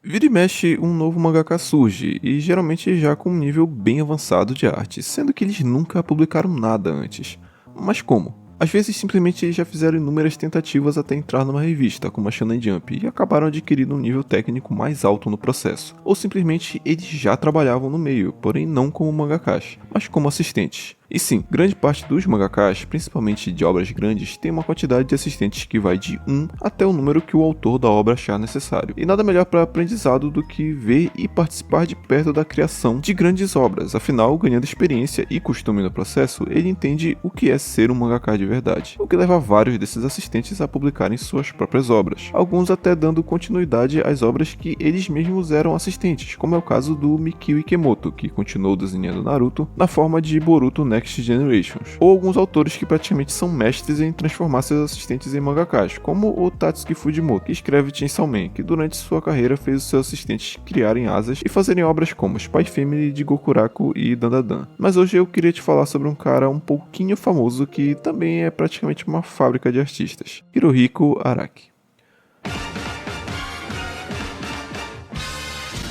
Vira e mexe, um novo mangaka surge, e geralmente já com um nível bem avançado de arte, sendo que eles nunca publicaram nada antes. Mas como? Às vezes simplesmente já fizeram inúmeras tentativas até entrar numa revista, como a Shonen Jump, e acabaram adquirindo um nível técnico mais alto no processo. Ou simplesmente eles já trabalhavam no meio, porém não como mangakas, mas como assistentes. E sim, grande parte dos mangakas, principalmente de obras grandes, tem uma quantidade de assistentes que vai de 1 até o número que o autor da obra achar necessário. E nada melhor para aprendizado do que ver e participar de perto da criação de grandes obras, afinal, ganhando experiência e costume no processo, ele entende o que é ser um mangaka de verdade, o que leva vários desses assistentes a publicarem suas próprias obras, alguns até dando continuidade às obras que eles mesmos eram assistentes, como é o caso do Mikio Ikemoto, que continuou desenhando Naruto na forma de Boruto Next Generations, ou alguns autores que praticamente são mestres em transformar seus assistentes em mangakas, como o Tatsuki Fujimoto, que escreve Chainsaw Man, que durante sua carreira fez os seus assistentes criarem asas e fazerem obras como Spy Family de Gokuraku e Dandadan. Mas hoje eu queria te falar sobre um cara um pouquinho famoso que também é praticamente uma fábrica de artistas, Hirohiko Araki.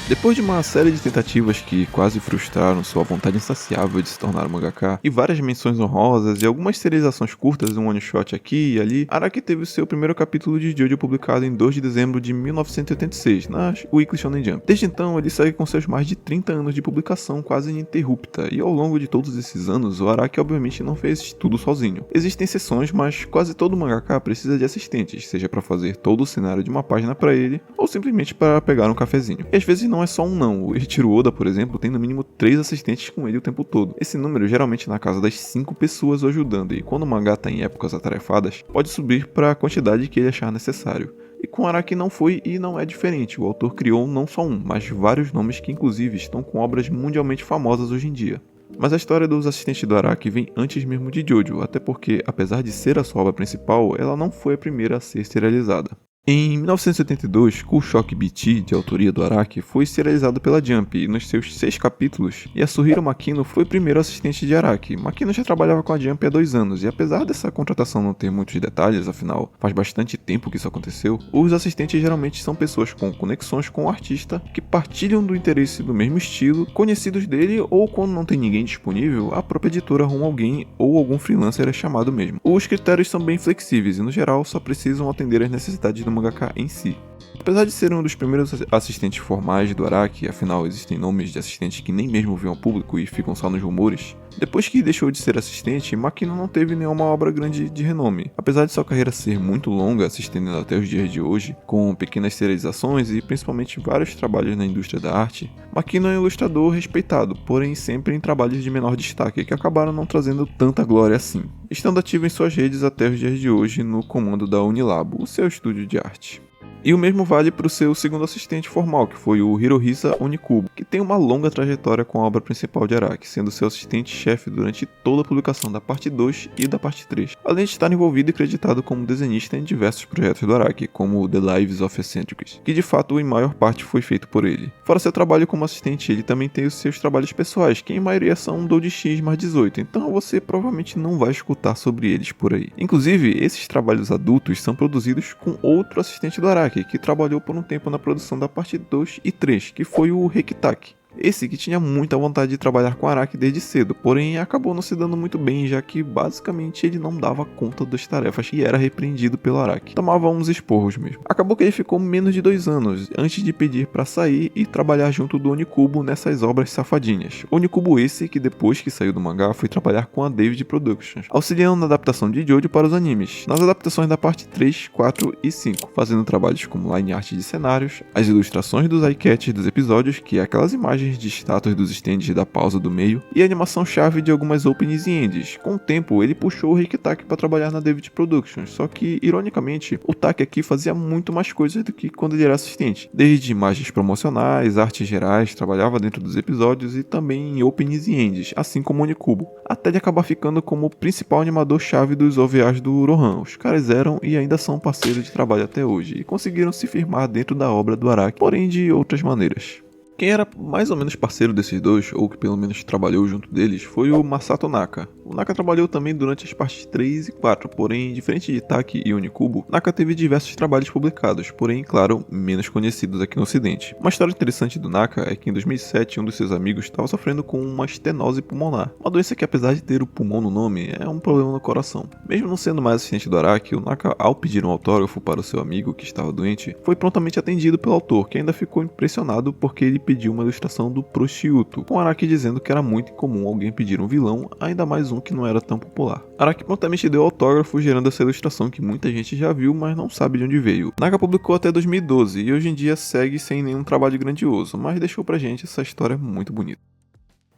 Depois de uma série de tentativas que quase frustraram sua vontade insaciável de se tornar um mangaka, e várias menções honrosas e algumas serializações curtas, um one-shot aqui e ali, Araki teve o seu primeiro capítulo de Jojo publicado em 2 de dezembro de 1986, na Weekly Shonen Jump. Desde então, ele segue com seus mais de 30 anos de publicação quase ininterrupta, e ao longo de todos esses anos, o Araki obviamente não fez tudo sozinho. Existem exceções, mas quase todo mangaka precisa de assistentes, seja para fazer todo o cenário de uma página para ele, ou simplesmente para pegar um cafezinho. E às vezes não é só um não, o Eiichiro Oda, por exemplo, tem no mínimo 3 assistentes com ele o tempo todo. Esse número geralmente na casa das 5 pessoas o ajudando, e quando o mangá está em épocas atarefadas, pode subir para a quantidade que ele achar necessário. E com Araki não foi e não é diferente, o autor criou não só um, mas vários nomes que inclusive estão com obras mundialmente famosas hoje em dia. Mas a história dos assistentes do Araki vem antes mesmo de Jojo, até porque, apesar de ser a sua obra principal, ela não foi a primeira a ser serializada. Em 1982, Cool Shock BT, de autoria do Araki, foi serializado pela Jump e nos seus 6 capítulos, Yasuhiro Makino foi o primeiro assistente de Araki. Makino já trabalhava com a Jump há 2 anos e apesar dessa contratação não ter muitos detalhes, afinal faz bastante tempo que isso aconteceu, os assistentes geralmente são pessoas com conexões com o artista, que partilham do interesse do mesmo estilo, conhecidos dele ou quando não tem ninguém disponível, a própria editora arruma alguém ou algum freelancer é chamado mesmo. Os critérios são bem flexíveis e no geral só precisam atender às necessidades do mangaka em si. Apesar de ser um dos primeiros assistentes formais do Araki, afinal existem nomes de assistentes que nem mesmo vêm ao público e ficam só nos rumores, depois que deixou de ser assistente, Makino não teve nenhuma obra grande de renome. Apesar de sua carreira ser muito longa, se estendendo até os dias de hoje, com pequenas serializações e principalmente vários trabalhos na indústria da arte, Makino é um ilustrador respeitado, porém sempre em trabalhos de menor destaque que acabaram não trazendo tanta glória assim, estando ativo em suas redes até os dias de hoje no comando da Unilabo, o seu estúdio de arte. E o mesmo vale para o seu segundo assistente formal, que foi o Hirohisa Onikubo, que tem uma longa trajetória com a obra principal de Araki, sendo seu assistente-chefe durante toda a publicação da parte 2 e da parte 3, além de estar envolvido e creditado como desenhista em diversos projetos do Araki, como The Lives of Eccentrics, que de fato em maior parte foi feito por ele. Fora seu trabalho como assistente, ele também tem os seus trabalhos pessoais, que em maioria são Doujinshi mais 18, então você provavelmente não vai escutar sobre eles por aí. Inclusive, esses trabalhos adultos são produzidos com outro assistente do Araki, que trabalhou por um tempo na produção da parte 2 e 3, que foi o Rikitaki. Esse que tinha muita vontade de trabalhar com Araki desde cedo, porém acabou não se dando muito bem, já que basicamente ele não dava conta das tarefas e era repreendido pelo Araki. Tomava uns esporros mesmo. Acabou que ele ficou menos de 2 anos, antes de pedir para sair e trabalhar junto do Onikubo nessas obras safadinhas. Onikubo esse que depois que saiu do mangá foi trabalhar com a David Productions, auxiliando na adaptação de Jojo para os animes, nas adaptações da parte 3, 4 e 5, fazendo trabalhos como line art de cenários, as ilustrações dos eye-catchers dos episódios, que é aquelas imagens de status dos stands da pausa do meio, e a animação-chave de algumas openings e ends. Com o tempo, ele puxou o Rikitaki para trabalhar na David Productions, só que, ironicamente, o Taki aqui fazia muito mais coisas do que quando ele era assistente. Desde imagens promocionais, artes gerais, trabalhava dentro dos episódios e também em openings e ends, assim como o Onikubo, até ele acabar ficando como o principal animador-chave dos OVAs do Rohan. Os caras eram e ainda são parceiros de trabalho até hoje, e conseguiram se firmar dentro da obra do Araki, porém de outras maneiras. Quem era mais ou menos parceiro desses dois, ou que pelo menos trabalhou junto deles, foi o Masato Naka. O Naka trabalhou também durante as partes 3 e 4, porém, diferente de Taki e Onikubo, Naka teve diversos trabalhos publicados, porém, claro, menos conhecidos aqui no ocidente. Uma história interessante do Naka é que em 2007 um dos seus amigos estava sofrendo com uma estenose pulmonar, uma doença que apesar de ter o pulmão no nome, é um problema no coração. Mesmo não sendo mais assistente do Araki, o Naka, ao pedir um autógrafo para o seu amigo que estava doente, foi prontamente atendido pelo autor, que ainda ficou impressionado porque ele pediu uma ilustração do Prosciutto, com Araki dizendo que era muito incomum alguém pedir um vilão, ainda mais um que não era tão popular. Araki prontamente deu autógrafo, gerando essa ilustração que muita gente já viu, mas não sabe de onde veio. Naka publicou até 2012 e hoje em dia segue sem nenhum trabalho grandioso, mas deixou pra gente essa história muito bonita.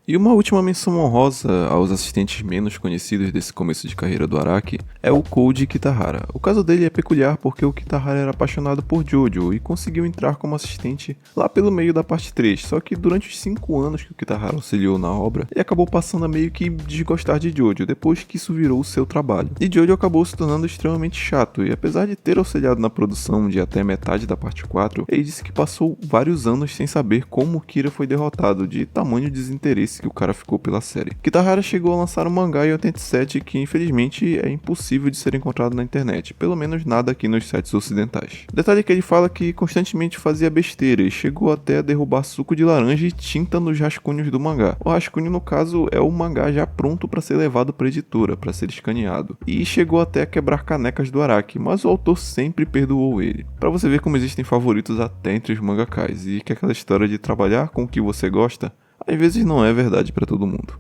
E uma última menção honrosa aos assistentes menos conhecidos desse começo de carreira do Araki é o Koji Kitahara. O caso dele é peculiar porque o Kitahara era apaixonado por Jojo e conseguiu entrar como assistente lá pelo meio da parte 3, só que durante os 5 anos que o Kitahara auxiliou na obra, ele acabou passando a meio que desgostar de Jojo, depois que isso virou o seu trabalho. E Jojo acabou se tornando extremamente chato, e apesar de ter auxiliado na produção de até metade da parte 4, ele disse que passou vários anos sem saber como Kira foi derrotado, de tamanho desinteresse que o cara ficou pela série. Kitahara chegou a lançar um mangá em 87 que infelizmente é impossível de ser encontrado na internet, pelo menos nada aqui nos sites ocidentais. Detalhe que ele fala que constantemente fazia besteira e chegou até a derrubar suco de laranja e tinta nos rascunhos do mangá. O rascunho no caso é o mangá já pronto para ser levado para editora, para ser escaneado, e chegou até a quebrar canecas do Araki, mas o autor sempre perdoou ele. Para você ver como existem favoritos até entre os mangakás, e que aquela história de trabalhar com o que você gosta às vezes não é verdade para todo mundo.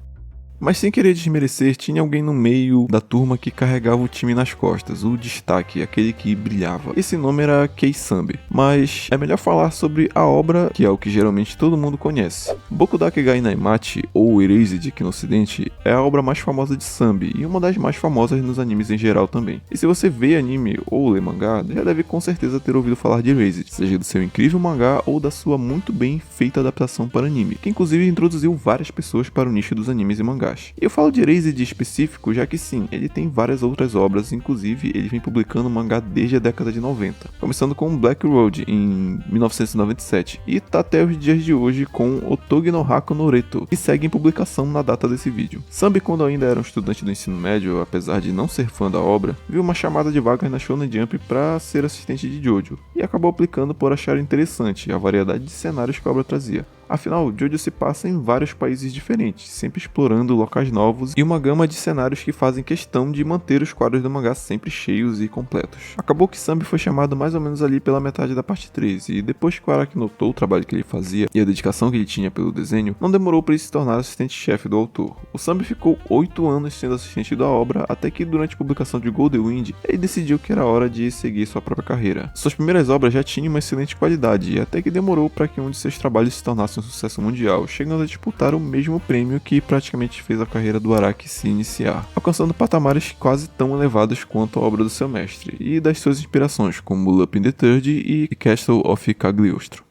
Mas sem querer desmerecer, tinha alguém no meio da turma que carregava o time nas costas, o destaque, aquele que brilhava. Esse nome era Kei Sambi, mas é melhor falar sobre a obra, que é o que geralmente todo mundo conhece. Bokudakegai Naimachi, ou Erased aqui no ocidente, é a obra mais famosa de Sambi e uma das mais famosas nos animes em geral também. E se você vê anime ou lê mangá, já deve com certeza ter ouvido falar de Erased, seja do seu incrível mangá ou da sua muito bem feita adaptação para anime, que inclusive introduziu várias pessoas para o nicho dos animes e mangás. E eu falo de Erased específico, já que sim, ele tem várias outras obras, inclusive ele vem publicando mangá desde a década de 90, começando com Black Road em 1997 e tá até os dias de hoje com Otogi no Haku no Reto, que segue em publicação na data desse vídeo. Sambi, quando ainda era um estudante do ensino médio, apesar de não ser fã da obra, viu uma chamada de vagas na Shonen Jump para ser assistente de Jojo e acabou aplicando por achar interessante a variedade de cenários que a obra trazia. Afinal, Jojo se passa em vários países diferentes, sempre explorando locais novos e uma gama de cenários que fazem questão de manter os quadros do mangá sempre cheios e completos. Acabou que Sambi foi chamado mais ou menos ali pela metade da parte 3, e depois que o Araki notou o trabalho que ele fazia e a dedicação que ele tinha pelo desenho, não demorou para ele se tornar assistente-chefe do autor. O Sambi ficou 8 anos sendo assistente da obra, até que durante a publicação de Golden Wind, ele decidiu que era hora de seguir sua própria carreira. Suas primeiras obras já tinham uma excelente qualidade, e até que demorou para que um de seus trabalhos se tornasse um sucesso mundial, chegando a disputar o mesmo prêmio que praticamente fez a carreira do Araki se iniciar, alcançando patamares quase tão elevados quanto a obra do seu mestre, e das suas inspirações, como Lupin the Third e Castle of Cagliostro.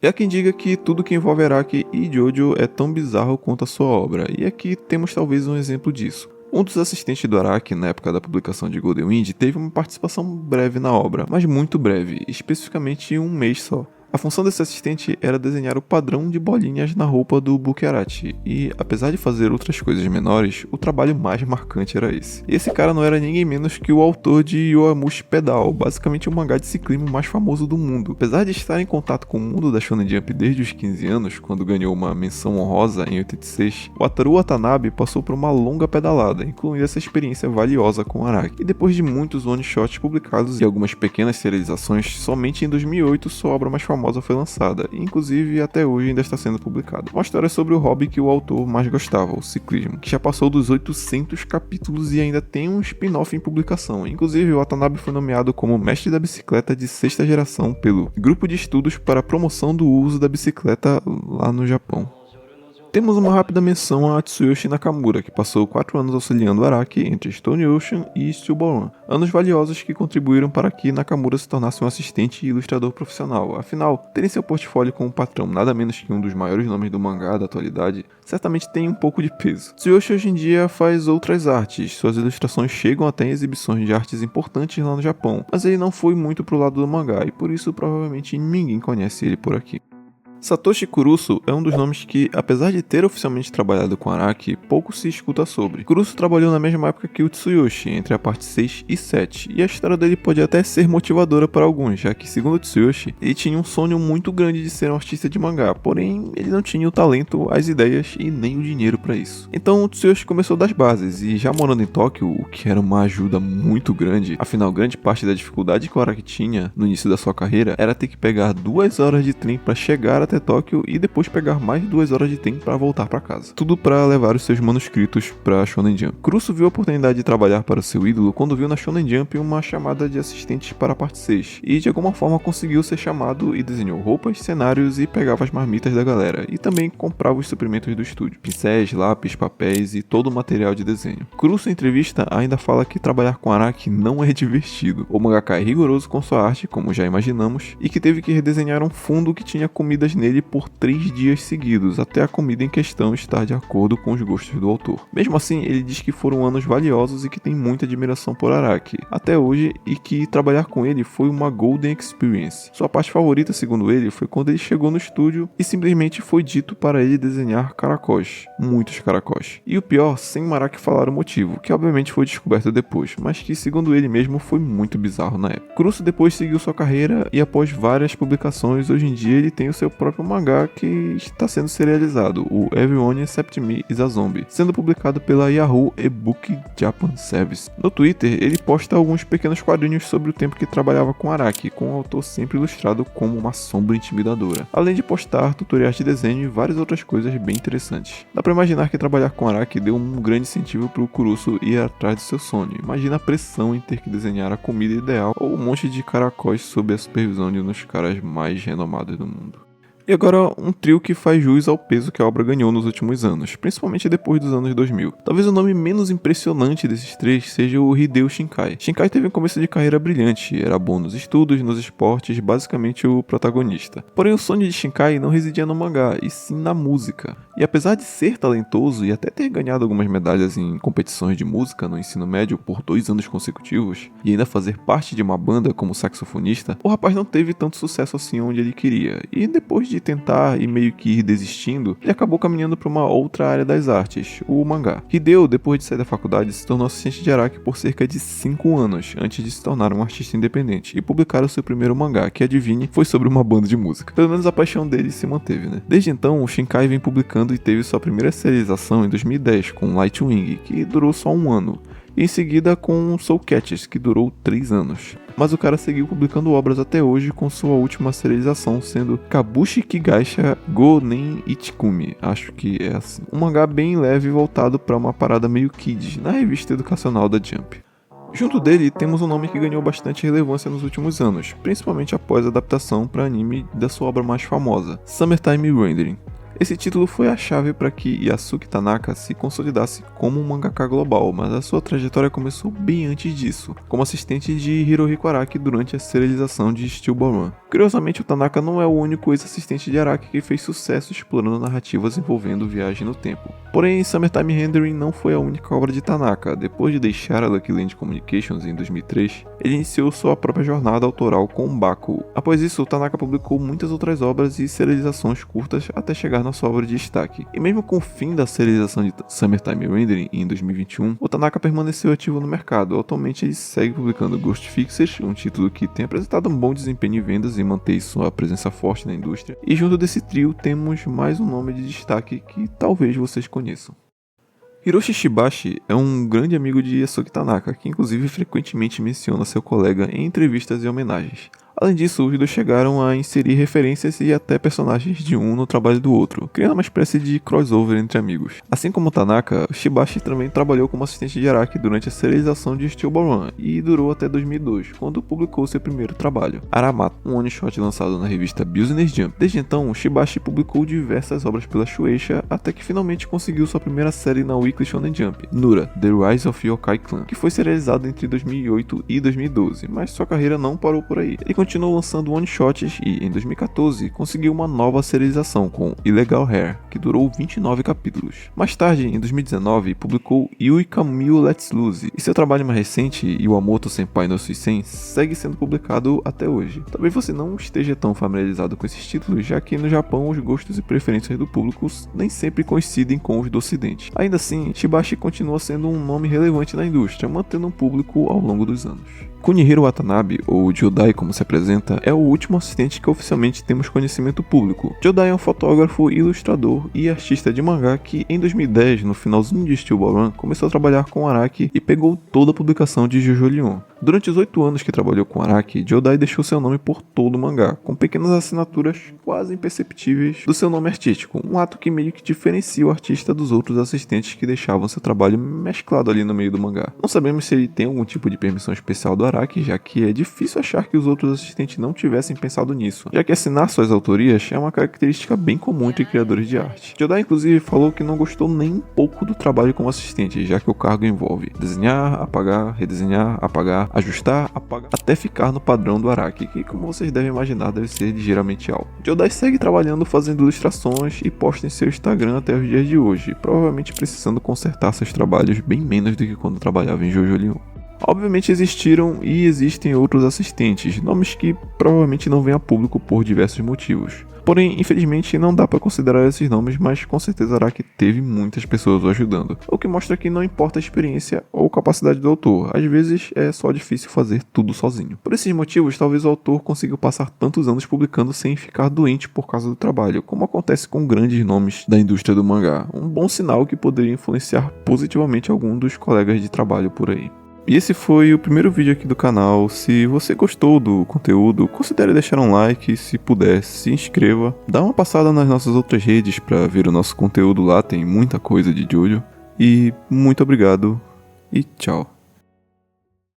E há quem diga que tudo que envolve Araki e Jojo é tão bizarro quanto a sua obra, e aqui temos talvez um exemplo disso. Um dos assistentes do Araki, na época da publicação de Golden Wind, teve uma participação breve na obra, mas muito breve, especificamente um mês só. A função desse assistente era desenhar o padrão de bolinhas na roupa do Bukarachi, e apesar de fazer outras coisas menores, o trabalho mais marcante era esse. E esse cara não era ninguém menos que o autor de Yowamushi Pedal, basicamente o mangá de ciclismo mais famoso do mundo. Apesar de estar em contato com o mundo da Shonen Jump desde os 15 anos, quando ganhou uma menção honrosa em 86, Wataru Watanabe passou por uma longa pedalada, incluindo essa experiência valiosa com Araki. E depois de muitos one-shots publicados e algumas pequenas serializações, somente em 2008 sua obra mais famosa foi lançada, e inclusive até hoje ainda está sendo publicada. Uma história sobre o hobby que o autor mais gostava, o ciclismo, que já passou dos 800 capítulos e ainda tem um spin-off em publicação. Inclusive, o Watanabe foi nomeado como mestre da bicicleta de 6ª geração pelo Grupo de Estudos para a Promoção do Uso da Bicicleta lá no Japão. Temos uma rápida menção a Tsuyoshi Nakamura, que passou 4 anos auxiliando Araki entre Stone Ocean e Stillborn Run, anos valiosos que contribuíram para que Nakamura se tornasse um assistente e ilustrador profissional. Afinal, ter em seu portfólio como patrão nada menos que um dos maiores nomes do mangá da atualidade, certamente tem um pouco de peso. Tsuyoshi hoje em dia faz outras artes, suas ilustrações chegam até em exibições de artes importantes lá no Japão, mas ele não foi muito pro lado do mangá e por isso provavelmente ninguém conhece ele por aqui. Satoshi Kurusu é um dos nomes que, apesar de ter oficialmente trabalhado com Araki, pouco se escuta sobre. Kurusu trabalhou na mesma época que o Tsuyoshi, entre a parte 6 e 7, e a história dele pode até ser motivadora para alguns, já que, segundo o Tsuyoshi, ele tinha um sonho muito grande de ser um artista de mangá, porém ele não tinha o talento, as ideias e nem o dinheiro para isso. Então o Tsuyoshi começou das bases, e já morando em Tóquio, o que era uma ajuda muito grande, afinal grande parte da dificuldade que o Araki tinha no início da sua carreira era ter que pegar 2 horas de trem para chegar até Tóquio e depois pegar mais 2 horas de trem para voltar para casa. Tudo para levar os seus manuscritos para Shonen Jump. Kurusu viu a oportunidade de trabalhar para seu ídolo quando viu na Shonen Jump uma chamada de assistentes para a parte 6 e de alguma forma conseguiu ser chamado e desenhou roupas, cenários e pegava as marmitas da galera e também comprava os suprimentos do estúdio, pincéis, lápis, papéis e todo o material de desenho. Kurusu em entrevista ainda fala que trabalhar com Araki não é divertido. O mangaka é rigoroso com sua arte, como já imaginamos, e que teve que redesenhar um fundo que tinha comidas nele por 3 dias seguidos, até a comida em questão estar de acordo com os gostos do autor. Mesmo assim, ele diz que foram anos valiosos e que tem muita admiração por Araki, até hoje, e que trabalhar com ele foi uma golden experience. Sua parte favorita, segundo ele, foi quando ele chegou no estúdio e simplesmente foi dito para ele desenhar caracóis, muitos caracóis. E o pior, sem Araki falar o motivo, que obviamente foi descoberto depois, mas que segundo ele mesmo foi muito bizarro na época. Kurusu depois seguiu sua carreira e após várias publicações, hoje em dia ele tem o seu próprio mangá que está sendo serializado, o Everyone Except Me is a Zombie, sendo publicado pela Yahoo Ebook Japan Service. No Twitter, ele posta alguns pequenos quadrinhos sobre o tempo que trabalhava com Araki, com o autor sempre ilustrado como uma sombra intimidadora, além de postar tutoriais de desenho e várias outras coisas bem interessantes. Dá pra imaginar que trabalhar com Araki deu um grande incentivo pro Kurusu ir atrás do seu sonho. Imagina a pressão em ter que desenhar a comida ideal ou um monte de caracóis sob a supervisão de um dos caras mais renomados do mundo. E agora um trio que faz jus ao peso que a obra ganhou nos últimos anos, principalmente depois dos anos 2000. Talvez o nome menos impressionante desses três seja o Hideo Shinkai. Shinkai teve um começo de carreira brilhante, era bom nos estudos, nos esportes, basicamente o protagonista. Porém o sonho de Shinkai não residia no mangá, e sim na música. E apesar de ser talentoso e até ter ganhado algumas medalhas em competições de música no ensino médio por 2 anos consecutivos, e ainda fazer parte de uma banda como saxofonista, o rapaz não teve tanto sucesso assim onde ele queria, e depois de tentar e meio que ir desistindo, ele acabou caminhando para uma outra área das artes, o mangá. Hideo, depois de sair da faculdade, se tornou assistente de Araki por cerca de 5 anos, antes de se tornar um artista independente, e publicar o seu primeiro mangá, que adivinhe, foi sobre uma banda de música. Pelo menos a paixão dele se manteve, né? Desde então, o Shinkai vem publicando e teve sua primeira serialização em 2010, com Lightwing, que durou só 1 ano, e em seguida com Soul Catchers, que durou 3 anos. Mas o cara seguiu publicando obras até hoje, com sua última serialização sendo Kabushi Kigaisha Go Nen Ichikumi, acho que é assim. Um mangá bem leve voltado para uma parada meio kids, na revista educacional da Jump. Junto dele, temos um nome que ganhou bastante relevância nos últimos anos, principalmente após a adaptação para anime da sua obra mais famosa, Summertime Rendering. Esse título foi a chave para que Yasuki Tanaka se consolidasse como um mangaka global, mas a sua trajetória começou bem antes disso, como assistente de Hirohiko Araki durante a serialização de Steel Ball Run. Curiosamente, o Tanaka não é o único ex-assistente de Araki que fez sucesso explorando narrativas envolvendo viagem no tempo. Porém, Summertime Rendering não foi a única obra de Tanaka. Depois de deixar a Lucky Land Communications em 2003, ele iniciou sua própria jornada autoral com Baku. Após isso, o Tanaka publicou muitas outras obras e serializações curtas até chegar na sua obra de destaque. E mesmo com o fim da serialização de Summertime Rendering em 2021, o Tanaka permaneceu ativo no mercado. Atualmente ele segue publicando Ghost Fixers, um título que tem apresentado um bom desempenho em vendas e mantém sua presença forte na indústria. E junto desse trio temos mais um nome de destaque que talvez vocês conheçam. Hiroshi Shibashi é um grande amigo de Yasuki Tanaka, que inclusive frequentemente menciona seu colega em entrevistas e homenagens. Além disso, os dois chegaram a inserir referências e até personagens de um no trabalho do outro, criando uma espécie de crossover entre amigos. Assim como Tanaka, Shibashi também trabalhou como assistente de Araki durante a serialização de Steel Ball Run e durou até 2002, quando publicou seu primeiro trabalho, Aramato, um one-shot lançado na revista Business Jump. Desde então, Shibashi publicou diversas obras pela Shueisha, até que finalmente conseguiu sua primeira série na Weekly Shonen Jump, Nura, The Rise of Yokai Clan, que foi serializado entre 2008 e 2012, mas sua carreira não parou por aí. Ele continuou lançando one-shots e, em 2014, conseguiu uma nova serialização com Illegal Hair, que durou 29 capítulos. Mais tarde, em 2019, publicou Yui Kamio Let's Lose, e seu trabalho mais recente, Iwamoto Senpai no Suisen, segue sendo publicado até hoje. Talvez você não esteja tão familiarizado com esses títulos, já que no Japão os gostos e preferências do público nem sempre coincidem com os do ocidente. Ainda assim, Shibashi continua sendo um nome relevante na indústria, mantendo um público ao longo dos anos. Kunihiro Watanabe, ou Jodai como se apresenta, é o último assistente que oficialmente temos conhecimento público. Jodai é um fotógrafo, ilustrador e artista de mangá que, em 2010, no finalzinho de Steel Ball Run, começou a trabalhar com Araki e pegou toda a publicação de Jojo Leon. Durante os 8 anos que trabalhou com Araki, Jodai deixou seu nome por todo o mangá, com pequenas assinaturas quase imperceptíveis do seu nome artístico, um ato que meio que diferencia o artista dos outros assistentes que deixavam seu trabalho mesclado ali no meio do mangá. Não sabemos se ele tem algum tipo de permissão especial do Araki, já que é difícil achar que os outros assistentes não tivessem pensado nisso, já que assinar suas autorias é uma característica bem comum entre criadores de arte. Jodai inclusive falou que não gostou nem um pouco do trabalho como assistente, já que o cargo envolve desenhar, apagar, redesenhar, apagar, ajustar, apagar, até ficar no padrão do Araki, que, como vocês devem imaginar, deve ser ligeiramente alto. Jodai segue trabalhando fazendo ilustrações e posta em seu Instagram até os dias de hoje, provavelmente precisando consertar seus trabalhos bem menos do que quando trabalhava em Jojo Leon. Obviamente existiram e existem outros assistentes, nomes que provavelmente não vêm a público por diversos motivos. Porém, infelizmente não dá para considerar esses nomes, mas com certeza Araki teve muitas pessoas o ajudando, o que mostra que não importa a experiência ou capacidade do autor, às vezes é só difícil fazer tudo sozinho. Por esses motivos, talvez o autor consiga passar tantos anos publicando sem ficar doente por causa do trabalho, como acontece com grandes nomes da indústria do mangá, um bom sinal que poderia influenciar positivamente algum dos colegas de trabalho por aí. E esse foi o primeiro vídeo aqui do canal. Se você gostou do conteúdo, considere deixar um like, se puder, se inscreva. Dá uma passada nas nossas outras redes para ver o nosso conteúdo lá, tem muita coisa de Jojo. E muito obrigado e tchau.